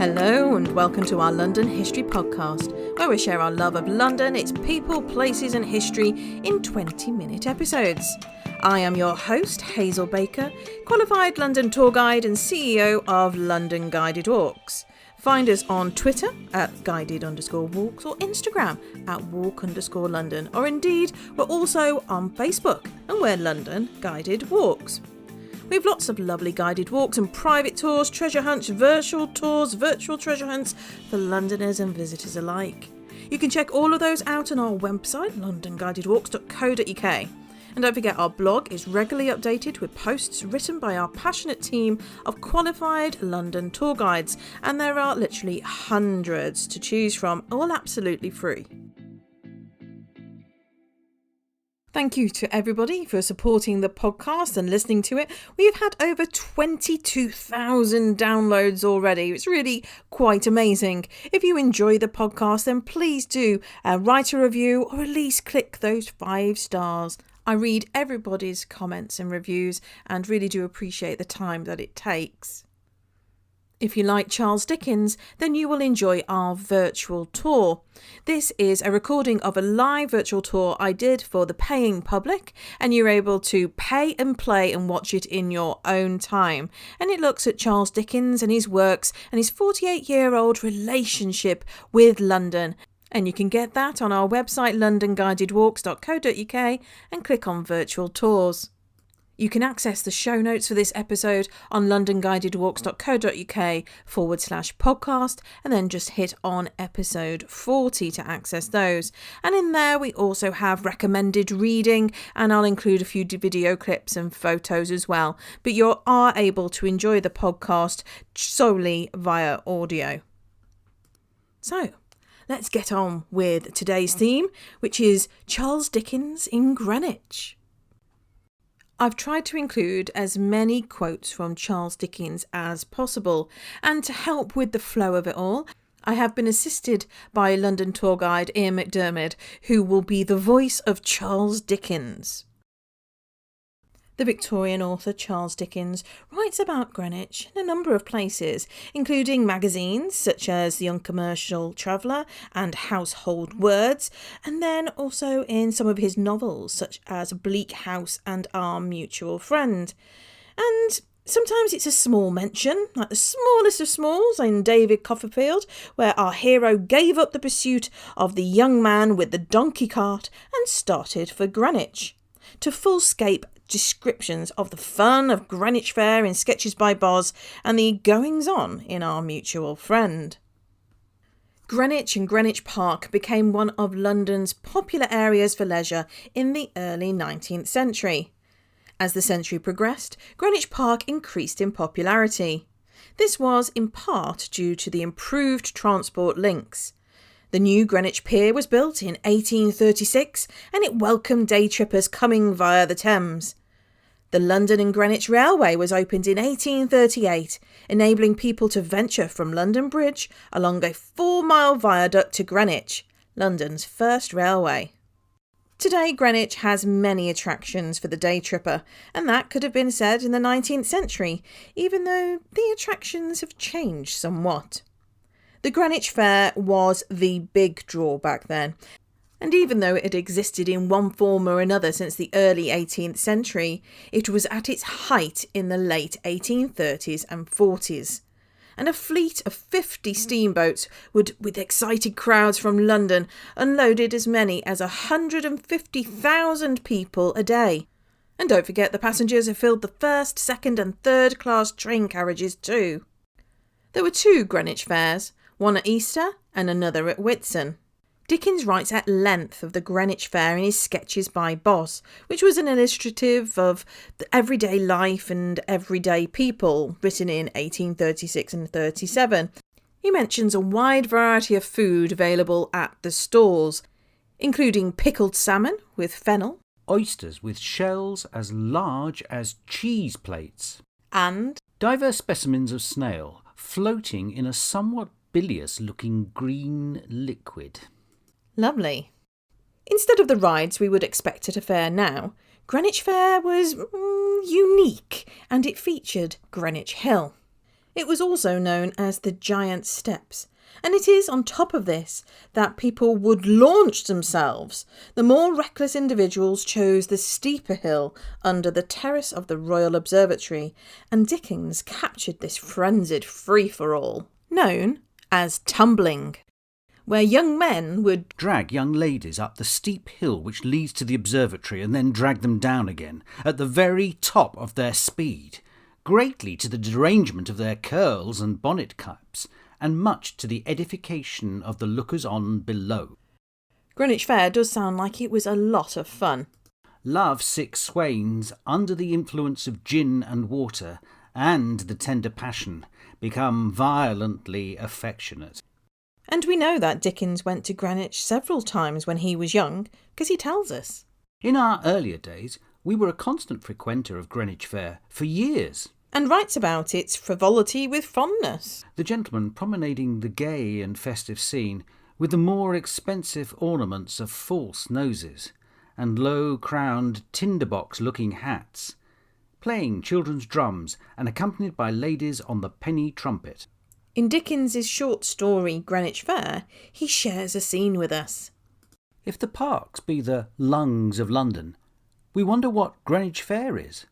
Hello and welcome to our London History Podcast, where we share our love of London, its people, places and history in 20-minute episodes. I am your host, Hazel Baker, qualified London tour guide and CEO of London Guided Walks. Find us on Twitter at guided_walks or Instagram at walk_London, or indeed we're also on Facebook and we're London Guided Walks. We have lots of lovely guided walks and private tours, treasure hunts, virtual treasure hunts for Londoners and visitors alike. You can check all of those out on our website, londonguidedwalks.co.uk. And don't forget, our blog is regularly updated with posts written by our passionate team of qualified London tour guides, and there are literally hundreds to choose from, all absolutely free. Thank you to everybody for supporting the podcast and listening to it. We've had over 22,000 downloads already. It's really quite amazing. If you enjoy the podcast, then please do write a review or at least click those 5 stars. I read everybody's comments and reviews and really do appreciate the time that it takes. If you like Charles Dickens, then you will enjoy our virtual tour. This is a recording of a live virtual tour I did for the paying public, and you're able to pay and play and watch it in your own time. And it looks at Charles Dickens and his works and his 48-year-old relationship with London. And you can get that on our website londonguidedwalks.co.uk and click on virtual tours. You can access the show notes for this episode on londonguidedwalks.co.uk/podcast, and then just hit on episode 40 to access those. And in there we also have recommended reading, and I'll include a few video clips and photos as well. But you are able to enjoy the podcast solely via audio. So, let's get on with today's theme, which is Charles Dickens in Greenwich. I've tried to include as many quotes from Charles Dickens as possible, and to help with the flow of it all, I have been assisted by London tour guide Ian McDiarmid, who will be the voice of Charles Dickens. The Victorian author Charles Dickens writes about Greenwich in a number of places, including magazines such as The Uncommercial Traveller and Household Words, and then also in some of his novels such as Bleak House and Our Mutual Friend. And sometimes it's a small mention, like the smallest of smalls in David Copperfield, where our hero gave up the pursuit of the young man with the donkey cart and started for Greenwich. To full-scape descriptions of the fun of Greenwich Fair in Sketches by Boz and the goings-on in Our Mutual Friend. Greenwich and Greenwich Park became one of London's popular areas for leisure in the early 19th century. As the century progressed, Greenwich Park increased in popularity. This was in part due to the improved transport links. The new Greenwich Pier was built in 1836 and it welcomed day trippers coming via the Thames. The London and Greenwich Railway was opened in 1838, enabling people to venture from London Bridge along a 4-mile viaduct to Greenwich, London's first railway. Today, Greenwich has many attractions for the day tripper, and that could have been said in the 19th century, even though the attractions have changed somewhat. The Greenwich Fair was the big draw back then, and even though it had existed in one form or another since the early 18th century, it was at its height in the late 1830s and 40s. And a fleet of 50 steamboats would, with excited crowds from London, unloaded as many as 150,000 people a day. And don't forget the passengers who filled the first, second and third class train carriages too. There were 2 Greenwich Fairs, one at Easter and another at Whitsun. Dickens writes at length of the Greenwich Fair in his Sketches by Boz, which was an illustrative of the everyday life and everyday people, written in 1836 and 37. He mentions a wide variety of food available at the stalls, including pickled salmon with fennel, oysters with shells as large as cheese plates, and diverse specimens of snail floating in a somewhat bilious-looking green liquid. Lovely. Instead of the rides we would expect at a fair now, Greenwich Fair was unique, and it featured Greenwich Hill. It was also known as the Giant Steps, and it is on top of this that people would launch themselves. The more reckless individuals chose the steeper hill under the terrace of the Royal Observatory, and Dickens captured this frenzied free-for-all, known as tumbling, where young men would drag young ladies up the steep hill which leads to the observatory and then drag them down again at the very top of their speed, greatly to the derangement of their curls and bonnet capes, and much to the edification of the lookers-on below. Greenwich Fair does sound like it was a lot of fun. Love-sick swains, under the influence of gin and water and the tender passion, become violently affectionate. And we know that Dickens went to Greenwich several times when he was young, because he tells us. In our earlier days, we were a constant frequenter of Greenwich Fair for years, and writes about its frivolity with fondness. The gentlemen promenading the gay and festive scene with the more expensive ornaments of false noses and low-crowned tinderbox-looking hats, playing children's drums and accompanied by ladies on the penny trumpet. In Dickens's short story Greenwich Fair, he shares a scene with us. If the parks be the lungs of London, we wonder what Greenwich Fair is.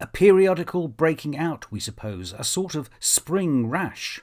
A periodical breaking out, we suppose, a sort of spring rash.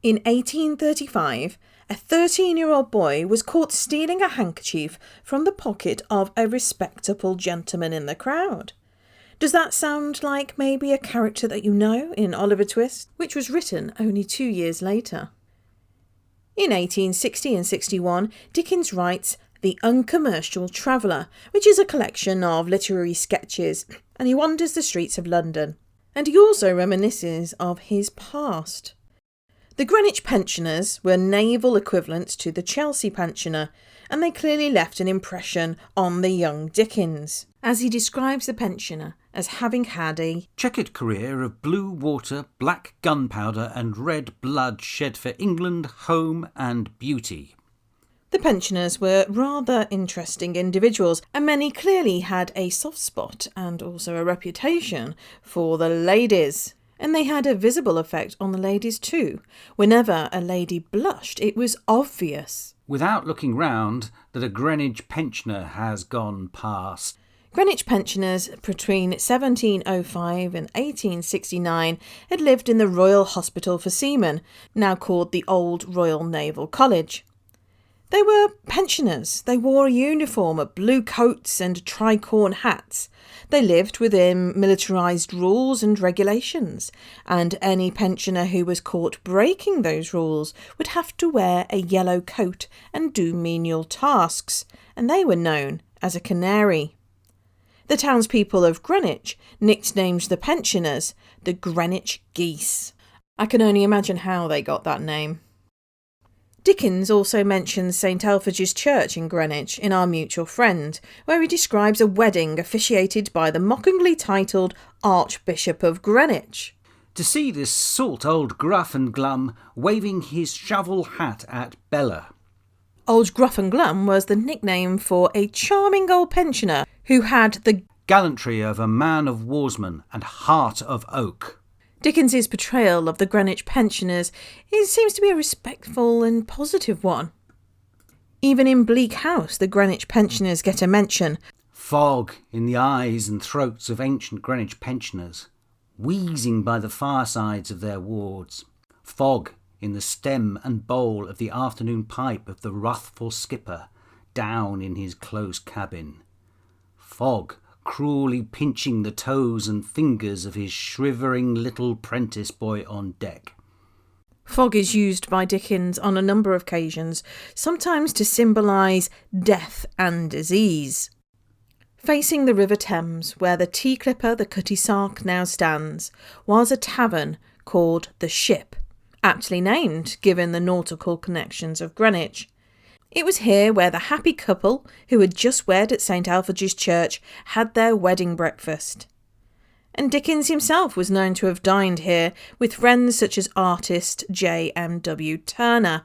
In 1835, a 13-year-old boy was caught stealing a handkerchief from the pocket of a respectable gentleman in the crowd. Does that sound like maybe a character that you know in Oliver Twist, which was written only 2 years later? In 1860 and 61, Dickens writes The Uncommercial Traveller, which is a collection of literary sketches, and he wanders the streets of London. And he also reminisces of his past. The Greenwich Pensioners were naval equivalents to the Chelsea pensioner, and they clearly left an impression on the young Dickens, as he describes the pensioner as having had a checkered career of blue water, black gunpowder and red blood shed for England, home and beauty. The pensioners were rather interesting individuals, and many clearly had a soft spot and also a reputation for the ladies. And they had a visible effect on the ladies too. Whenever a lady blushed, it was obvious, without looking round, that a Greenwich pensioner has gone past. Greenwich pensioners between 1705 and 1869 had lived in the Royal Hospital for Seamen, now called the Old Royal Naval College. They were pensioners. They wore a uniform of blue coats and tricorn hats. They lived within militarised rules and regulations, and any pensioner who was caught breaking those rules would have to wear a yellow coat and do menial tasks, and they were known as a canary. The townspeople of Greenwich nicknamed the pensioners the Greenwich Geese. I can only imagine how they got that name. Dickens also mentions St Alfege's Church in Greenwich in Our Mutual Friend, where he describes a wedding officiated by the mockingly titled Archbishop of Greenwich. To see this salt old gruff and glum waving his shovel hat at Bella. Old Gruff and Glum was the nickname for a charming old pensioner who had the gallantry of a man of warsman and heart of oak. Dickens's portrayal of the Greenwich pensioners seems to be a respectful and positive one. Even in Bleak House, the Greenwich pensioners get a mention. Fog in the eyes and throats of ancient Greenwich pensioners, wheezing by the firesides of their wards. Fog in the stem and bowl of the afternoon pipe of the wrathful skipper down in his close cabin. Fog cruelly pinching the toes and fingers of his shivering little prentice boy on deck. Fog is used by Dickens on a number of occasions, sometimes to symbolise death and disease. Facing the River Thames, where the tea clipper, the Cutty Sark, now stands, was a tavern called the Ship, aptly named given the nautical connections of Greenwich. It was here where the happy couple, who had just wed at St Alfege's Church, had their wedding breakfast. And Dickens himself was known to have dined here with friends such as artist J.M.W. Turner.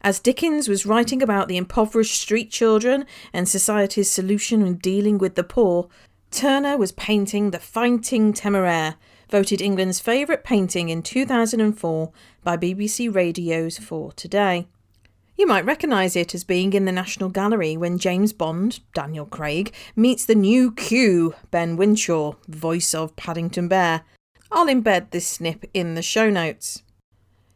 As Dickens was writing about the impoverished street children and society's solution in dealing with the poor, Turner was painting the Fighting Temeraire, voted England's favourite painting in 2004 by BBC Radio's For Today. You might recognise it as being in the National Gallery when James Bond, Daniel Craig, meets the new Q, Ben Whishaw, voice of Paddington Bear. I'll embed this snip in the show notes.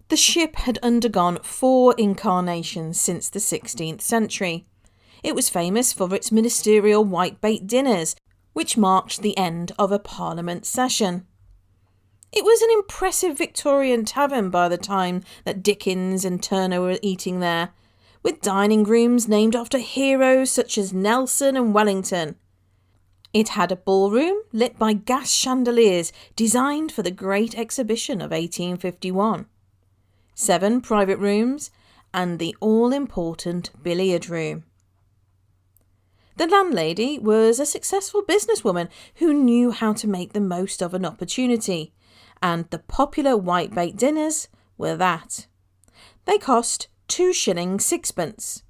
The ship had undergone 4 incarnations since the 16th century. It was famous for its ministerial whitebait dinners, which marked the end of a Parliament session. It was an impressive Victorian tavern by the time that Dickens and Turner were eating there, with dining rooms named after heroes such as Nelson and Wellington. It had a ballroom lit by gas chandeliers designed for the Great Exhibition of 1851, 7 private rooms, and the all-important billiard room. The landlady was a successful businesswoman who knew how to make the most of an opportunity, and the popular whitebait dinners were that. They cost 2 shillings 6pence,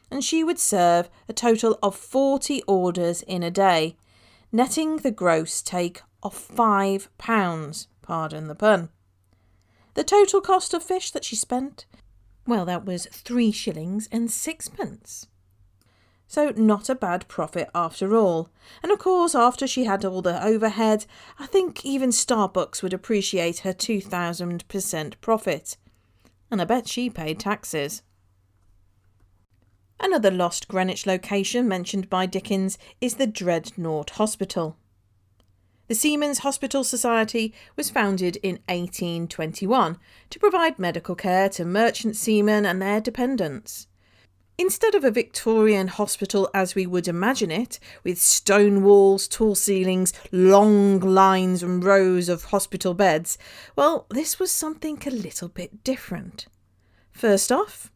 and she would serve a total of 40 orders in a day, netting the gross take of £5, pardon the pun. The total cost of fish that she spent, well, that was 3 shillings and 6pence. So not a bad profit after all. And of course, after she had all the overhead, I think even Starbucks would appreciate her 2,000% profit. And I bet she paid taxes. Another lost Greenwich location mentioned by Dickens is the Dreadnought Hospital. The Seamen's Hospital Society was founded in 1821 to provide medical care to merchant seamen and their dependents. Instead of a Victorian hospital as we would imagine it, with stone walls, tall ceilings, long lines and rows of hospital beds, well, this was something a little bit different. First off,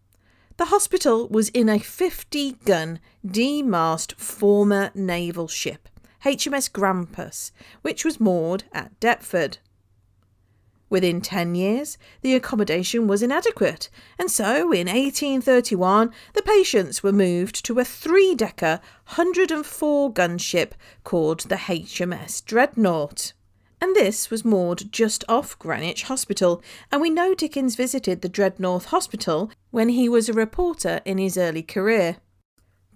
the hospital was in a 50-gun, D-mast former naval ship, HMS Grampus, which was moored at Deptford. Within 10 years, the accommodation was inadequate, and so in 1831 the patients were moved to a 3-decker, 104-gun ship called the HMS Dreadnought. And this was moored just off Greenwich Hospital, and we know Dickens visited the Dreadnought Hospital when he was a reporter in his early career.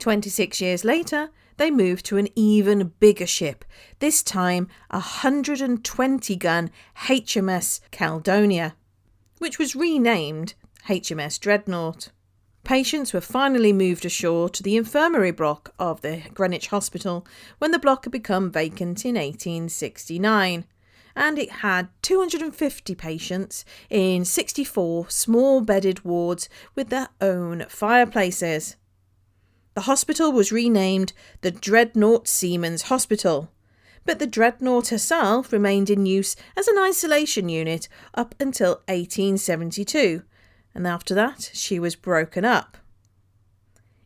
26 years later, they moved to an even bigger ship, this time a 120-gun HMS Caledonia, which was renamed HMS Dreadnought. Patients were finally moved ashore to the infirmary block of the Greenwich Hospital when the block had become vacant in 1869, and it had 250 patients in 64 small-bedded wards with their own fireplaces. The hospital was renamed the Dreadnought Seamen's Hospital, but the Dreadnought herself remained in use as an isolation unit up until 1872, and after that she was broken up.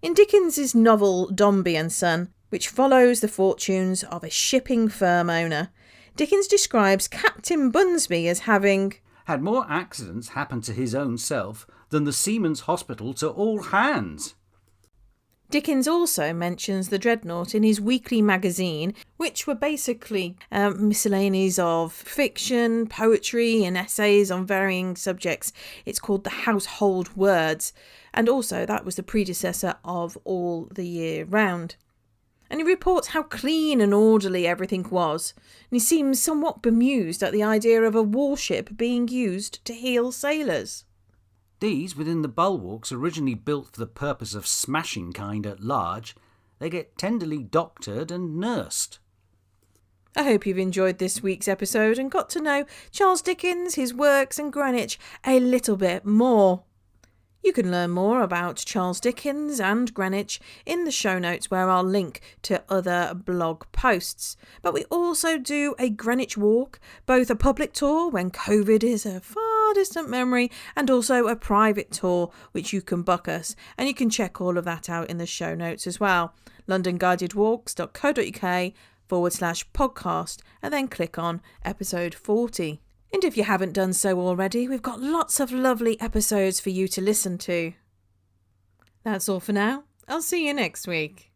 In Dickens's novel Dombey and Son, which follows the fortunes of a shipping firm owner, Dickens describes Captain Bunsby as having had more accidents happen to his own self than the Seamen's Hospital to all hands. Dickens also mentions the Dreadnought in his weekly magazine, which were basically miscellanies of fiction, poetry and essays on varying subjects. It's called the Household Words, and also that was the predecessor of All the Year Round. And he reports how clean and orderly everything was, and he seems somewhat bemused at the idea of a warship being used to heal sailors. These, within the bulwarks originally built for the purpose of smashing kind at large, they get tenderly doctored and nursed. I hope you've enjoyed this week's episode and got to know Charles Dickens, his works and Greenwich a little bit more. You can learn more about Charles Dickens and Greenwich in the show notes, where I'll link to other blog posts. But we also do a Greenwich walk, both a public tour when COVID is a far distant memory, and also a private tour which you can book us. And you can check all of that out in the show notes as well. londonguidedwalks.co.uk/podcast, and then click on episode 40. And if you haven't done so already, we've got lots of lovely episodes for you to listen to. That's all for now. I'll see you next week.